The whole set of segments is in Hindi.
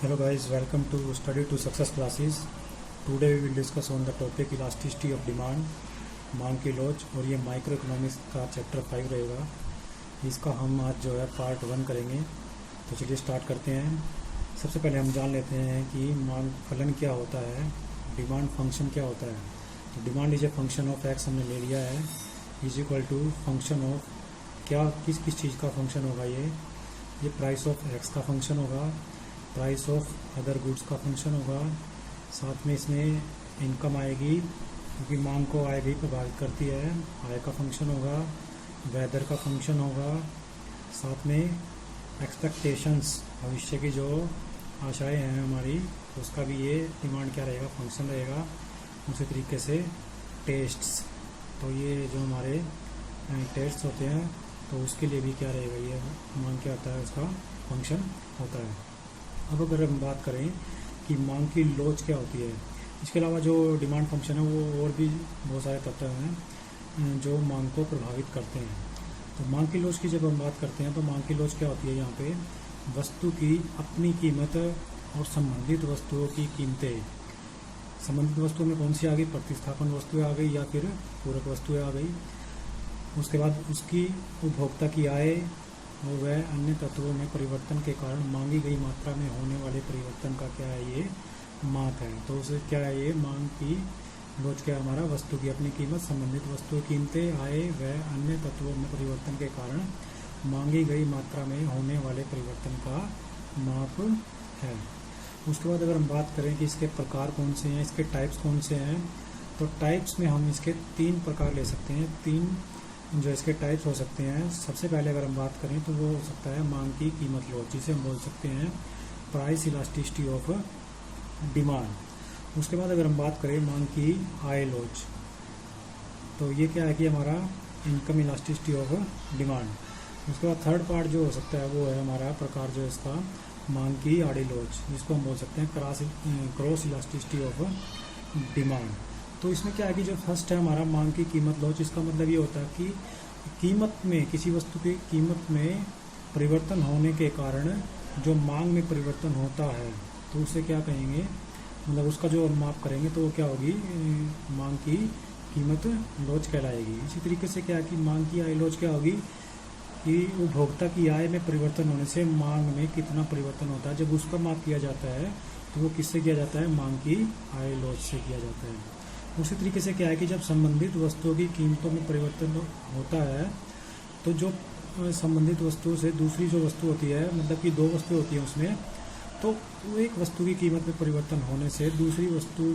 Hello guys, welcome to Study to Success classes. Today we will discuss on the topic elasticity of demand, मांग की लोच, और ये माइक्रो इकोनॉमिक्स का चैप्टर 5 रहेगा। इसका हम आज जो है पार्ट 1 करेंगे। तो चलिए स्टार्ट करते हैं। सबसे पहले हम जान लेते हैं कि मांग फलन क्या होता है, डिमांड फंक्शन क्या होता है। तो demand is a function of x हमने ले लिया है, is equal to function of क्या किस किस चीज़ का फंक्शन होगा। ये प्राइस ऑफ एक्स का फंक्शन होगा, प्राइस ऑफ अदर गुड्स का फंक्शन होगा, साथ में इसमें इनकम आएगी क्योंकि मांग को आय भी प्रभावित करती है, आय का फंक्शन होगा, वेदर का फंक्शन होगा, साथ में एक्सपेक्टेशंस भविष्य की जो आशाएं हैं हमारी, उसका भी ये डिमांड क्या रहेगा, फंक्शन रहेगा। उसी तरीके से टेस्ट्स, तो ये जो हमारे टेस्ट्स होते हैं तो उसके लिए भी क्या रहेगा, ये मांग क्या होता है, उसका फंक्शन होता है। अब अगर हम बात करें कि मांग की लोच क्या होती है, इसके अलावा जो डिमांड फंक्शन है वो और भी बहुत सारे तत्व हैं जो मांग को प्रभावित करते हैं। तो मांग की लोच की जब हम बात करते हैं तो मांग की लोच क्या होती है, यहाँ पे वस्तु की अपनी कीमत और संबंधित वस्तुओं की कीमतें। संबंधित वस्तुओं में कौन सी आ गई, प्रतिस्थापन वस्तुएं आ गई या फिर पूरक वस्तुएं आ गई। उसके बाद उसकी उपभोक्ता की आय और वह अन्य तत्वों में परिवर्तन के कारण मांगी गई मात्रा में होने वाले परिवर्तन का क्या है, ये माप है। तो उसे क्या है, ये मांग की लोच क्या, हमारा वस्तु की अपनी कीमत, संबंधित वस्तुओं की कीमतें, आय वह अन्य तत्वों में परिवर्तन के कारण मांगी गई मात्रा में होने वाले परिवर्तन का माप है। उसके बाद अगर हम बात करें कि इसके प्रकार कौन से हैं, इसके टाइप्स कौन से हैं, तो टाइप्स में हम इसके 3 प्रकार ले सकते हैं। 3 जो इसके टाइप्स हो सकते हैं। सबसे पहले अगर हम बात करें तो वो हो सकता है मांग की कीमत लोच, जिसे हम बोल सकते हैं प्राइस इलास्टिसिटी ऑफ डिमांड। उसके बाद अगर हम बात करें मांग की आय लोच, तो ये क्या है कि हमारा इनकम इलास्टिसिटी ऑफ डिमांड। उसके बाद थर्ड पार्ट जो हो सकता है वो है हमारा प्रकार जो है इसका मांग की आड़ी लोच, जिसको हम बोल सकते हैं क्रॉस इलास्टिसिटी ऑफ डिमांड। तो इसमें क्या है कि जो फर्स्ट है हमारा मांग की कीमत लोच, इसका मतलब ये होता है कि कीमत में, किसी वस्तु की कीमत में परिवर्तन होने के कारण जो मांग में परिवर्तन होता है तो उसे क्या कहेंगे, मतलब उसका जो हम माप करेंगे तो वो क्या होगी, मांग की कीमत लोच कहलाएगी। इसी तरीके से क्या है कि मांग की आय लोच क्या होगी कि उपभोक्ता की आय में परिवर्तन होने से मांग में कितना परिवर्तन होता है, जब उसका माप किया जाता है तो वो किससे किया जाता है, मांग की आय लोच से किया जाता है। उसी तरीके से क्या है कि जब संबंधित वस्तुओं की कीमतों में परिवर्तन होता है तो जो संबंधित वस्तु से दूसरी जो वस्तु होती है, मतलब कि 2 वस्तुएं होती हैं उसमें, तो एक वस्तु की कीमत में परिवर्तन होने से दूसरी वस्तु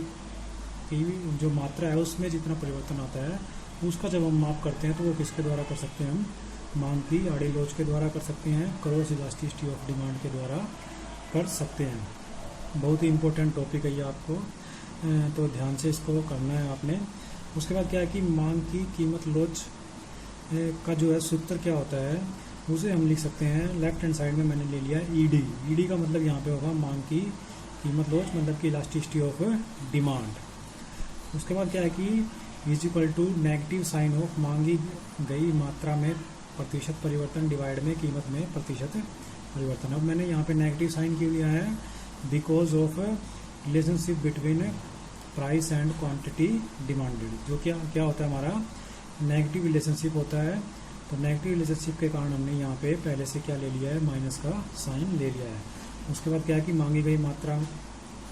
की जो मात्रा है उसमें जितना परिवर्तन आता है उसका जब हम माप करते हैं तो वो किसके द्वारा कर सकते हैं, हम मांग की आड़ी लोच के द्वारा कर सकते हैं, क्रॉस इलास्टिसिटी ऑफ डिमांड के द्वारा कर सकते हैं। बहुत ही इंपॉर्टेंट टॉपिक है ये, आपको तो ध्यान से इसको करना है आपने। उसके बाद क्या है कि मांग की कीमत लोच का जो है सूत्र क्या होता है, उसे हम लिख सकते हैं, लेफ्ट हैंड साइड में मैंने ले लिया ईडी। ईडी का मतलब यहाँ पे होगा मांग की कीमत लोच, मतलब कि इलास्टिसिटी ऑफ डिमांड। उसके बाद क्या है कि is equal to negative sign of मांगी गई मात्रा में प्रतिशत परिवर्तन डिवाइड में कीमत में प्रतिशत परिवर्तन। अब मैंने यहाँ पे नेगेटिव साइन क्यों लिया है, because of relationship between price and quantity demanded. जो क्या होता है, हमारा नेगेटिव रिलेशनशिप होता है। तो नेगेटिव रिलेशनशिप के कारण हमने यहाँ पे पहले से क्या ले लिया है, माइनस का साइन ले लिया है। उसके बाद क्या है कि मांगी गई मात्रा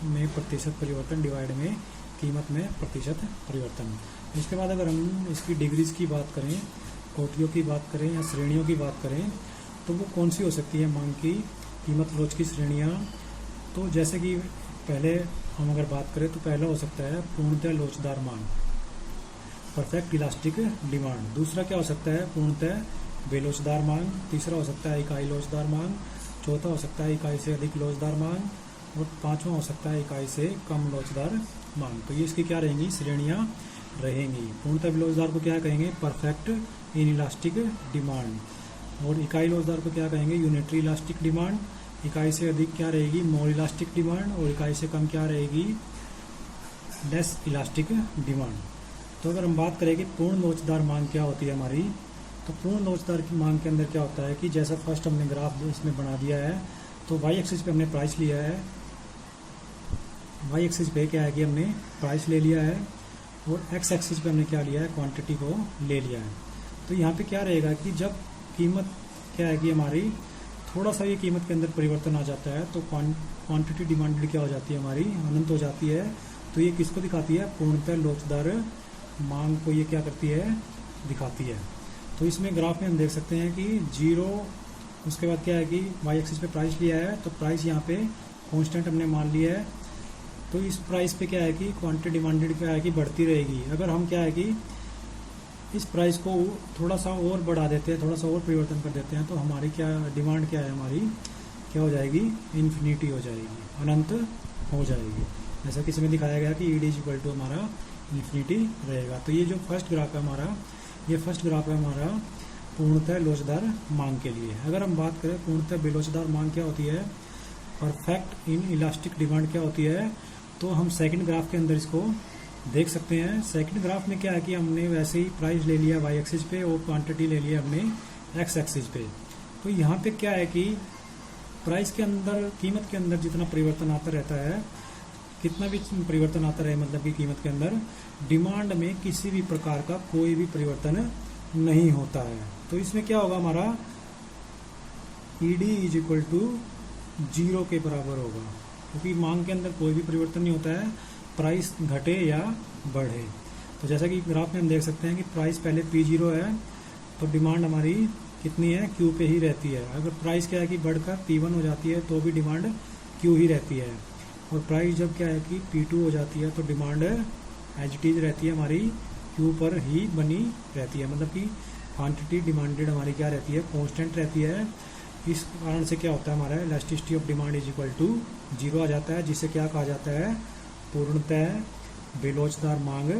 में प्रतिशत परिवर्तन डिवाइड में कीमत में प्रतिशत परिवर्तन। उसके बाद अगर हम इसकी डिग्रीज की बात करें, कोटियों की बात करें या श्रेणियों की बात करें, तो वो कौन सी हो सकती है मांग की कीमत लोच की श्रेणियाँ। तो जैसे कि पहले हम अगर बात करें तो पहला हो सकता है पूर्णतः लोचदार मांग, परफेक्ट इलास्टिक डिमांड। दूसरा क्या हो सकता है, पूर्णतः बेलोचदार मांग। तीसरा हो सकता है इकाई लोचदार मांग। चौथा हो सकता है इकाई से अधिक लोचदार मांग। और 5वां हो सकता है इकाई से कम लोचदार मांग। तो ये इसकी क्या रहेंगी, श्रेणियाँ रहेंगी। पूर्णतः बेलोचदार को क्या कहेंगे, परफेक्ट इन इलास्टिक डिमांड। और इकाई लोचदार को क्या कहेंगे, यूनिटरी इलास्टिक डिमांड। इकाई से अधिक क्या रहेगी, मोर इलास्टिक डिमांड। और इकाई से कम क्या रहेगी, लेस इलास्टिक डिमांड। तो अगर हम बात करें कि पूर्ण लोचदार मांग क्या होती है हमारी, तो पूर्ण लोचदार की मांग के अंदर क्या होता है कि जैसा फर्स्ट हमने ग्राफ इसमें बना दिया है, तो वाई एक्सिस पे हमने प्राइस लिया है वाई एक्सिस पे क्या है कि हमने प्राइस ले लिया है और एक्स एक्सिस पे हमने क्या लिया है, क्वांटिटी को ले लिया है। तो यहाँ पे क्या रहेगा कि जब कीमत क्या है कि हमारी थोड़ा सा ये कीमत के अंदर परिवर्तन आ जाता है तो क्वांटिटी डिमांडेड क्या हो जाती है, हमारी अनंत हो जाती है। तो ये किसको दिखाती है, पूर्णतः लोचदार मांग को ये क्या करती है, दिखाती है। तो इसमें ग्राफ में हम देख सकते हैं कि 0, उसके बाद क्या है कि वाई एक्सिस पे प्राइस लिया है तो प्राइस यहाँ पे कांस्टेंट हमने मान लिया है। तो इस प्राइस पे क्या है कि क्वांटिटी डिमांडेड क्या है कि बढ़ती रहेगी। अगर हम क्या है कि इस प्राइस को थोड़ा सा और बढ़ा देते हैं, थोड़ा सा और परिवर्तन कर देते हैं तो हमारी क्या डिमांड क्या है, हमारी क्या हो जाएगी, इन्फिनिटी हो जाएगी, अनंत हो जाएगी। जैसा कि इसमें दिखाया गया कि ईडी इक्वल टू हमारा इन्फिनिटी रहेगा। तो ये जो फर्स्ट ग्राफ है हमारा, ये फर्स्ट ग्राफ है हमारा पूर्णतः लोचदार मांग के लिए। अगर हम बात करें पूर्णतः बेलोचदार मांग क्या होती है, परफेक्ट इन इलास्टिक डिमांड क्या होती है, तो हम सेकंड ग्राफ के अंदर इसको देख सकते हैं। सेकंड ग्राफ में क्या है कि हमने वैसे ही प्राइस ले लिया वाई एक्सिस पे और क्वांटिटी ले लिया हमने एक्स एक्सिस पे। तो यहाँ पे क्या है कि प्राइस के अंदर, कीमत के अंदर जितना परिवर्तन आता रहता है, कितना भी परिवर्तन आता रहे, मतलब कि कीमत के अंदर डिमांड में किसी भी प्रकार का कोई भी परिवर्तन नहीं होता है। तो इसमें क्या होगा, हमारा ईडी इज इक्वल टू 0 के बराबर होगा, क्योंकि मांग के अंदर कोई भी परिवर्तन नहीं होता है, प्राइस घटे या बढ़े। तो जैसा कि ग्राफ में हम देख सकते हैं कि प्राइस पहले P0 है तो डिमांड हमारी कितनी है, Q पे ही रहती है। अगर प्राइस क्या है कि बढ़कर P1 हो जाती है तो भी डिमांड Q ही रहती है। और प्राइस जब क्या है कि P2 हो जाती है तो डिमांड एज इट इज रहती है, हमारी Q पर ही बनी रहती है। मतलब कि क्वांटिटी डिमांडेड हमारी क्या रहती है, कांस्टेंट रहती है। इस कारण से क्या होता है, हमारा elasticity of demand is equal to 0 आ जाता है, जिसे क्या कहा जाता है, पूर्णतः बेलोचदार मांग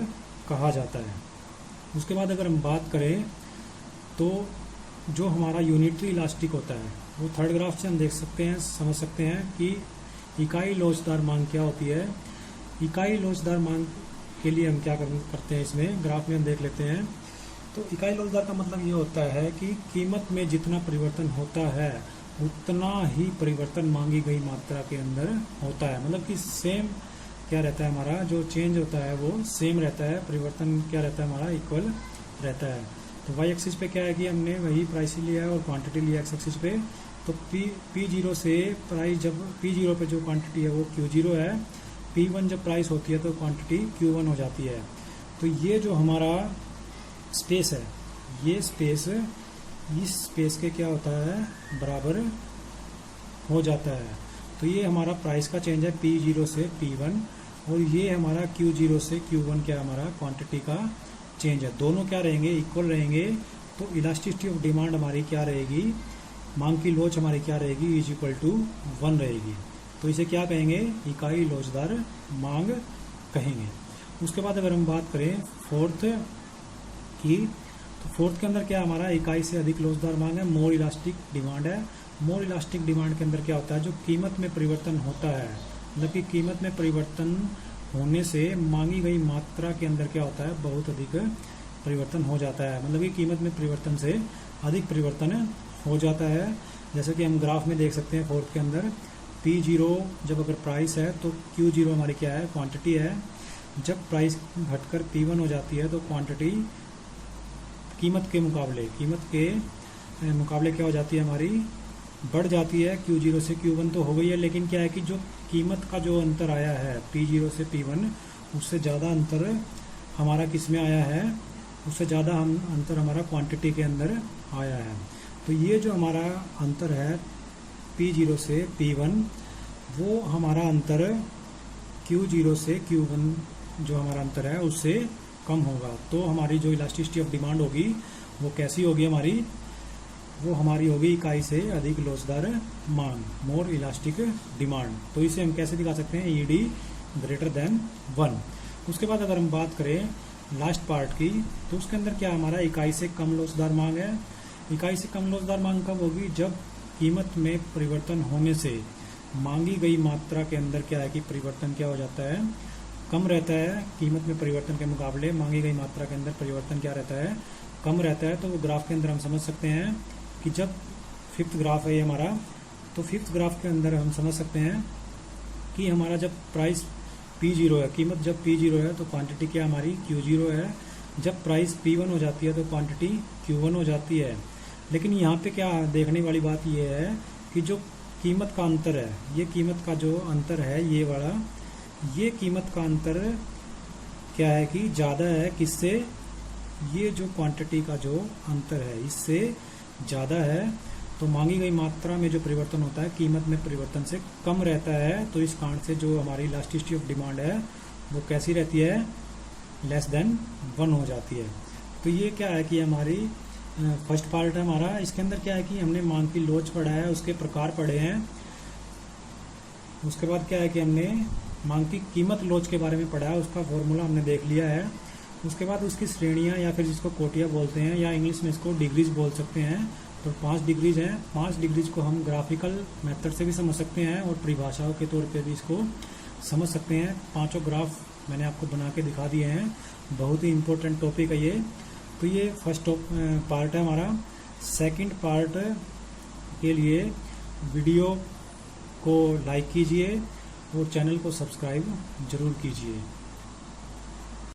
कहा जाता है। उसके बाद अगर हम बात करें तो जो हमारा यूनिटरी इलास्टिक होता है वो थर्ड ग्राफ से हम देख सकते हैं, समझ सकते हैं कि इकाई लोचदार मांग क्या होती है। इकाई लोचदार मांग के लिए हम क्या करते हैं, इसमें ग्राफ में हम देख लेते हैं। तो इकाई लोचदार का मतलब ये होता है कि कीमत में जितना परिवर्तन होता है उतना ही परिवर्तन मांगी गई मात्रा के अंदर होता है। मतलब कि सेम क्या रहता है, हमारा जो चेंज होता है वो सेम रहता है, परिवर्तन क्या रहता है, हमारा इक्वल रहता है। तो वाई एक्सिस पे क्या है कि हमने वही प्राइस लिया है और क्वांटिटी लिया एक्स एक्सिस पे। तो P0 से प्राइस, जब P0 पे जो क्वांटिटी है वो Q0 है, P1 जब प्राइस होती है तो क्वांटिटी Q1 हो जाती है। तो ये जो हमारा स्पेस है, ये स्पेस इस स्पेस के क्या होता है, बराबर हो जाता है। तो ये हमारा प्राइस का चेंज है P0 से P1, और ये हमारा Q0 से Q1 क्या हमारा क्वांटिटी का चेंज है। दोनों क्या रहेंगे, इक्वल रहेंगे। तो इलास्टिसिटी ऑफ डिमांड हमारी क्या रहेगी, मांग की लोच हमारी क्या रहेगी, इज इक्वल टू 1 रहेगी। तो इसे क्या कहेंगे, इकाई लोचदार मांग कहेंगे। उसके बाद अगर हम बात करें फोर्थ की, तो फोर्थ के अंदर क्या हमारा इकाई से अधिक लोचदार मांग है, मोर इलास्टिक डिमांड है। मोर इलास्टिक डिमांड के अंदर क्या होता है, जो कीमत में परिवर्तन होता है, मतलब कि कीमत में परिवर्तन होने से मांगी गई मात्रा के अंदर क्या होता है, बहुत अधिक परिवर्तन हो जाता है। मतलब कि कीमत में परिवर्तन से अधिक परिवर्तन हो जाता है। जैसे कि हम ग्राफ में देख सकते हैं फोर्थ के अंदर P0 जब अगर प्राइस है तो Q0 हमारी क्या है, क्वांटिटी है। जब प्राइस घटकर P1 हो जाती है तो क्वांटिटी कीमत के मुकाबले क्या हो जाती है, हमारी बढ़ जाती है। Q0 से Q1 तो हो गई है, लेकिन क्या है कि जो कीमत का जो अंतर आया है P0 से P1, उससे ज़्यादा अंतर हमारा किस में आया है, उससे ज़्यादा अंतर हमारा क्वांटिटी के अंदर आया है। तो ये जो हमारा अंतर है P0 से P1, वो हमारा अंतर Q0 से Q1 जो हमारा अंतर है उससे कम होगा। तो हमारी जो इलास्टिसिटी ऑफ डिमांड होगी वो कैसी होगी, वो हमारी होगी इकाई से अधिक लोचदार मांग, मोर इलास्टिक डिमांड। तो इसे हम कैसे दिखा सकते हैं, ईडी ग्रेटर देन 1। उसके बाद अगर हम बात करें लास्ट पार्ट की, तो उसके अंदर क्या हमारा इकाई से कम लोचदार मांग है। इकाई से कम लोचदार मांग कब होगी, जब कीमत में परिवर्तन होने से मांगी गई मात्रा के अंदर क्या है कि परिवर्तन क्या हो जाता है, कम रहता है। कीमत में परिवर्तन के मुकाबले मांगी गई मात्रा के अंदर परिवर्तन क्या रहता है, कम रहता है। तो वो ग्राफ के अंदर हम समझ सकते हैं कि जब फिफ्थ ग्राफ है ये हमारा, तो फिफ्थ ग्राफ के अंदर हम समझ सकते हैं कि हमारा जब प्राइस P0 है, कीमत जब P0 है तो क्वांटिटी क्या हमारी Q0 है। जब प्राइस P1 हो जाती है तो क्वांटिटी Q1 हो जाती है। लेकिन यहाँ पे क्या देखने वाली बात ये है कि जो कीमत का अंतर है, ये कीमत का जो अंतर है ये वाला, ये कीमत का अंतर क्या है कि ज़्यादा है किससे, ये जो क्वांटिटी का जो अंतर है इससे ज़्यादा है। तो मांगी गई मात्रा में जो परिवर्तन होता है कीमत में परिवर्तन से कम रहता है। तो इस कारण से जो हमारी इलास्टिसिटी ऑफ डिमांड है वो कैसी रहती है, लेस देन 1 हो जाती है। तो ये क्या है कि हमारी फर्स्ट पार्ट है हमारा। इसके अंदर क्या है कि हमने मांग की लोच पढ़ा है, उसके प्रकार पढ़े हैं। उसके बाद क्या है कि हमने मांग की कीमत लोच के बारे में पढ़ा है, उसका फॉर्मूला हमने देख लिया है। उसके बाद उसकी श्रेणियां या फिर जिसको कोटियां बोलते हैं या इंग्लिश में इसको डिग्रीज बोल सकते हैं। तो 5 डिग्रीज हैं। 5 डिग्रीज को हम ग्राफिकल मेथड से भी समझ सकते हैं और परिभाषाओं के तौर पे भी इसको समझ सकते हैं। 5 ग्राफ मैंने आपको बना के दिखा दिए हैं। बहुत ही इम्पोर्टेंट टॉपिक है ये। तो ये फर्स्ट पार्ट है हमारा। सेकंड पार्ट के लिए वीडियो को लाइक कीजिए और चैनल को सब्सक्राइब जरूर कीजिए।